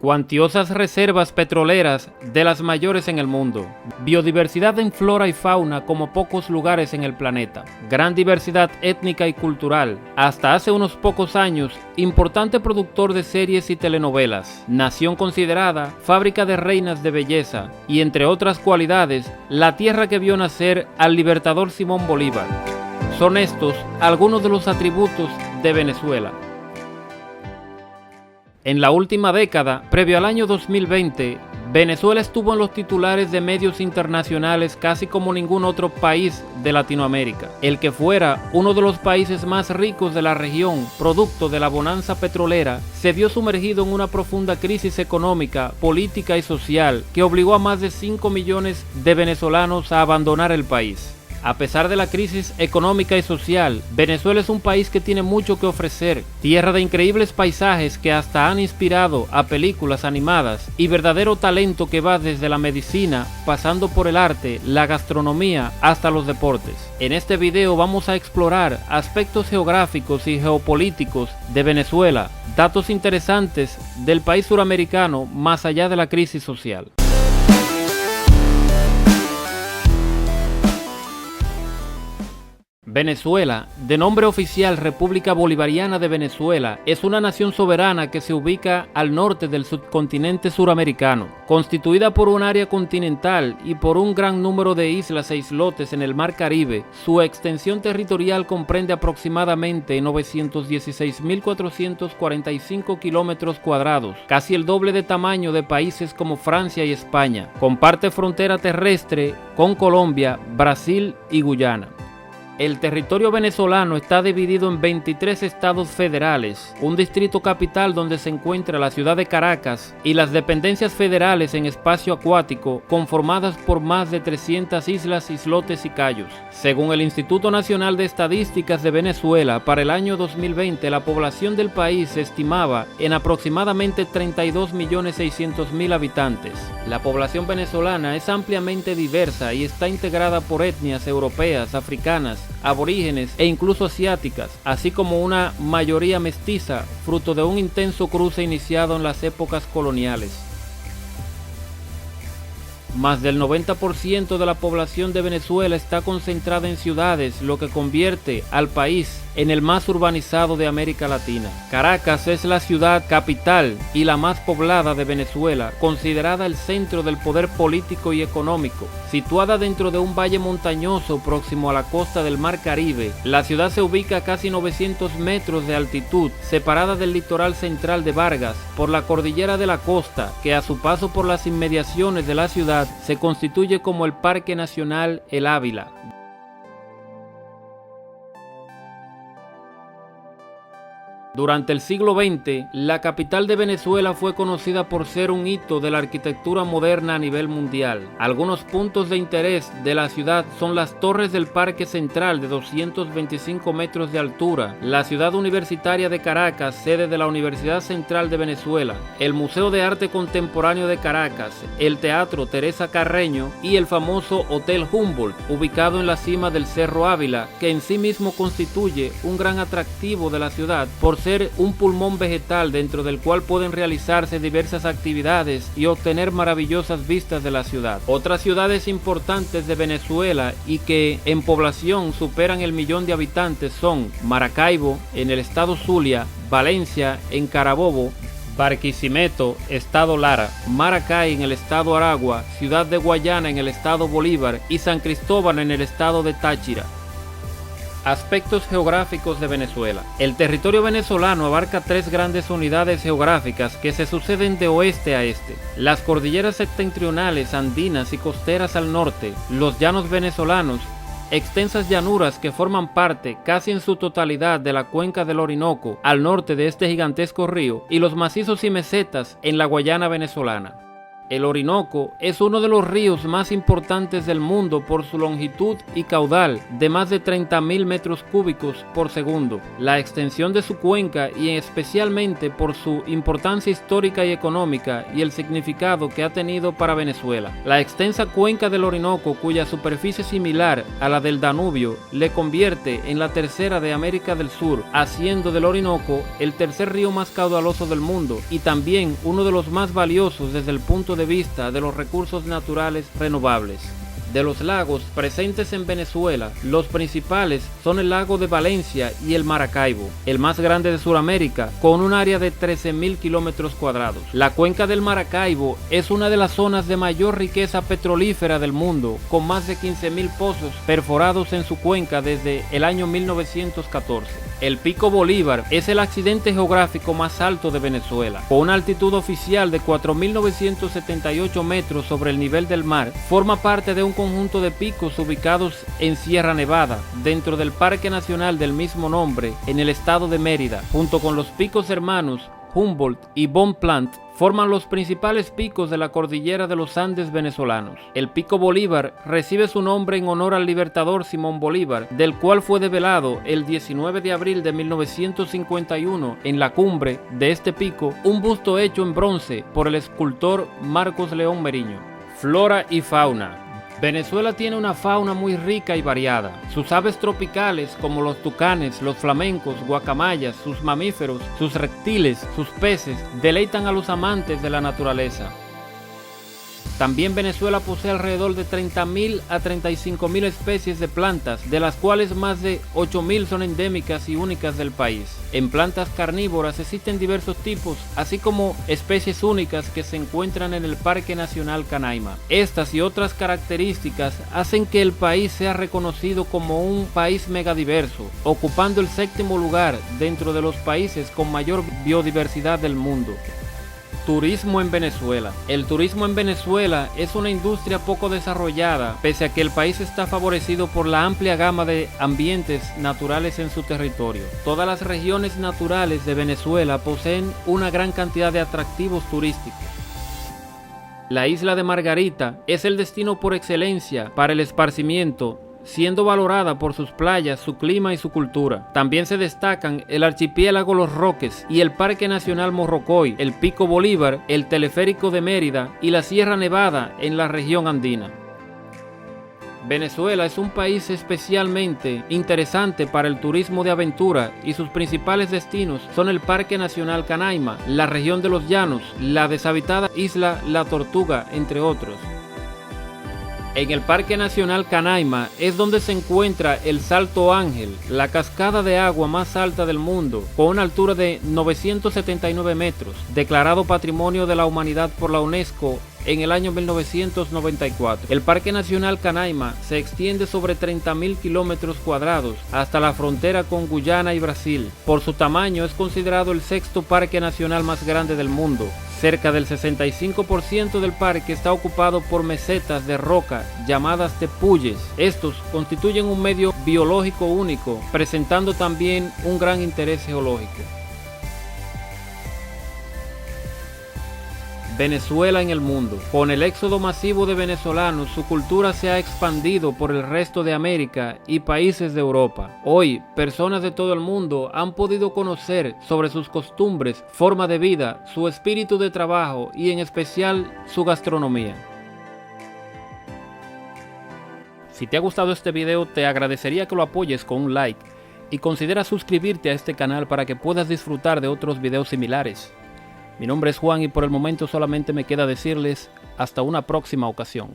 Cuantiosas reservas petroleras, de las mayores en el mundo. Biodiversidad en flora y fauna como pocos lugares en el planeta. Gran diversidad étnica y cultural. Hasta hace unos pocos años, importante productor de series y telenovelas. Nación considerada fábrica de reinas de belleza. Y entre otras cualidades, la tierra que vio nacer al libertador Simón Bolívar. Son estos algunos de los atributos de Venezuela. En la última década, previo al año 2020, Venezuela estuvo en los titulares de medios internacionales casi como ningún otro país de Latinoamérica. El que fuera uno de los países más ricos de la región, producto de la bonanza petrolera, se vio sumergido en una profunda crisis económica, política y social que obligó a más de 5 millones de venezolanos a abandonar el país. A pesar de la crisis económica y social, Venezuela es un país que tiene mucho que ofrecer, tierra de increíbles paisajes que hasta han inspirado a películas animadas y verdadero talento que va desde la medicina, pasando por el arte, la gastronomía, hasta los deportes. En este video vamos a explorar aspectos geográficos y geopolíticos de Venezuela, datos interesantes del país suramericano más allá de la crisis social. Venezuela, de nombre oficial República Bolivariana de Venezuela, es una nación soberana que se ubica al norte del subcontinente suramericano, constituida por un área continental y por un gran número de islas e islotes en el Mar Caribe. Su extensión territorial comprende aproximadamente 916.445 kilómetros cuadrados, casi el doble de tamaño de países como Francia y España. Comparte frontera terrestre con Colombia, Brasil y Guyana. El territorio venezolano está dividido en 23 estados federales, un distrito capital donde se encuentra la ciudad de Caracas y las dependencias federales en espacio acuático conformadas por más de 300 islas, islotes y cayos. Según el Instituto Nacional de Estadísticas de Venezuela, para el año 2020 la población del país se estimaba en aproximadamente 32.600.000 habitantes. La población venezolana es ampliamente diversa y está integrada por etnias europeas, africanas, aborígenes e incluso asiáticas, así como una mayoría mestiza, fruto de un intenso cruce iniciado en las épocas coloniales. Más del 90% de la población de Venezuela está concentrada en ciudades, lo que convierte al país en el más urbanizado de América Latina. Caracas es la ciudad capital y la más poblada de Venezuela, considerada el centro del poder político y económico. Situada dentro de un valle montañoso próximo a la costa del Mar Caribe, la ciudad se ubica a casi 900 metros de altitud, separada del litoral central de Vargas por la cordillera de la costa, que a su paso por las inmediaciones de la ciudad se constituye como el Parque Nacional El Ávila. Durante el siglo XX, la capital de Venezuela fue conocida por ser un hito de la arquitectura moderna a nivel mundial. Algunos puntos de interés de la ciudad son las torres del Parque Central de 225 metros de altura, la ciudad universitaria de Caracas, sede de la Universidad Central de Venezuela, el Museo de Arte Contemporáneo de Caracas, el Teatro Teresa Carreño y el famoso Hotel Humboldt, ubicado en la cima del Cerro Ávila, que en sí mismo constituye un gran atractivo de la ciudad por ser un pulmón vegetal dentro del cual pueden realizarse diversas actividades y obtener maravillosas vistas de la ciudad. Otras ciudades importantes de Venezuela y que en población superan el 1.000.000 de habitantes son Maracaibo, en el estado Zulia, Valencia, en Carabobo, Barquisimeto, estado Lara, Maracay en el estado Aragua, Ciudad de Guayana en el estado Bolívar y San Cristóbal en el estado de Táchira. Aspectos geográficos de Venezuela. El territorio venezolano abarca 3 grandes unidades geográficas que se suceden de oeste a este. Las cordilleras septentrionales, andinas y costeras al norte, los llanos venezolanos, extensas llanuras que forman parte casi en su totalidad de la cuenca del Orinoco al norte de este gigantesco río, y los macizos y mesetas en la Guayana venezolana. El Orinoco es uno de los ríos más importantes del mundo por su longitud y caudal de más de 30.000 metros cúbicos por segundo. La extensión de su cuenca y especialmente por su importancia histórica y económica y el significado que ha tenido para Venezuela. La extensa cuenca del Orinoco, cuya superficie es similar a la del Danubio, le convierte en la tercera de América del Sur, haciendo del Orinoco el tercer río más caudaloso del mundo y también uno de los más valiosos desde el punto de vista de los recursos naturales renovables. De los lagos presentes en Venezuela, los principales son el lago de Valencia y el Maracaibo, el más grande de Sudamérica, con un área de 13.000 kilómetros cuadrados. La cuenca del Maracaibo es una de las zonas de mayor riqueza petrolífera del mundo, con más de 15.000 pozos perforados en su cuenca desde el año 1914. El Pico Bolívar es el accidente geográfico más alto de Venezuela. Con una altitud oficial de 4.978 metros sobre el nivel del mar, forma parte de un conjunto de picos ubicados en Sierra Nevada, dentro del Parque Nacional del mismo nombre, en el estado de Mérida. Junto con los picos hermanos Humboldt y Bonpland, forman los principales picos de la cordillera de los Andes venezolanos. El Pico Bolívar recibe su nombre en honor al libertador Simón Bolívar, del cual fue develado el 19 de abril de 1951 en la cumbre de este pico un busto hecho en bronce por el escultor Marcos León Meriño. Flora y fauna. Venezuela tiene una fauna muy rica y variada. Sus aves tropicales, como los tucanes, los flamencos, guacamayas, sus mamíferos, sus reptiles, sus peces, deleitan a los amantes de la naturaleza. También Venezuela posee alrededor de 30.000 a 35.000 especies de plantas, de las cuales más de 8.000 son endémicas y únicas del país. En plantas carnívoras existen diversos tipos, así como especies únicas que se encuentran en el Parque Nacional Canaima. Estas y otras características hacen que el país sea reconocido como un país megadiverso, ocupando el 7º lugar dentro de los países con mayor biodiversidad del mundo. Turismo en Venezuela. El turismo en Venezuela es una industria poco desarrollada, pese a que el país está favorecido por la amplia gama de ambientes naturales en su territorio. Todas las regiones naturales de Venezuela poseen una gran cantidad de atractivos turísticos. La isla de Margarita es el destino por excelencia para el esparcimiento, siendo valorada por sus playas, su clima y su cultura. También se destacan el archipiélago Los Roques y el Parque Nacional Morrocoy, el Pico Bolívar, el Teleférico de Mérida y la Sierra Nevada en la región andina. Venezuela es un país especialmente interesante para el turismo de aventura y sus principales destinos son el Parque Nacional Canaima, la región de los Llanos, la deshabitada isla La Tortuga, entre otros. En el Parque Nacional Canaima es donde se encuentra el Salto Ángel, la cascada de agua más alta del mundo, con una altura de 979 metros, declarado Patrimonio de la Humanidad por la UNESCO en el año 1994. El Parque Nacional Canaima se extiende sobre 30.000 kilómetros cuadrados hasta la frontera con Guyana y Brasil. Por su tamaño es considerado el 6º parque nacional más grande del mundo. Cerca del 65% del parque está ocupado por mesetas de roca llamadas tepuyes. Estos constituyen un medio biológico único, presentando también un gran interés geológico. Venezuela en el mundo. Con el éxodo masivo de venezolanos, su cultura se ha expandido por el resto de América y países de Europa. Hoy, personas de todo el mundo han podido conocer sobre sus costumbres, forma de vida, su espíritu de trabajo y en especial su gastronomía. Si te ha gustado este video, te agradecería que lo apoyes con un like y considera suscribirte a este canal para que puedas disfrutar de otros videos similares. Mi nombre es Juan y por el momento solamente me queda decirles hasta una próxima ocasión.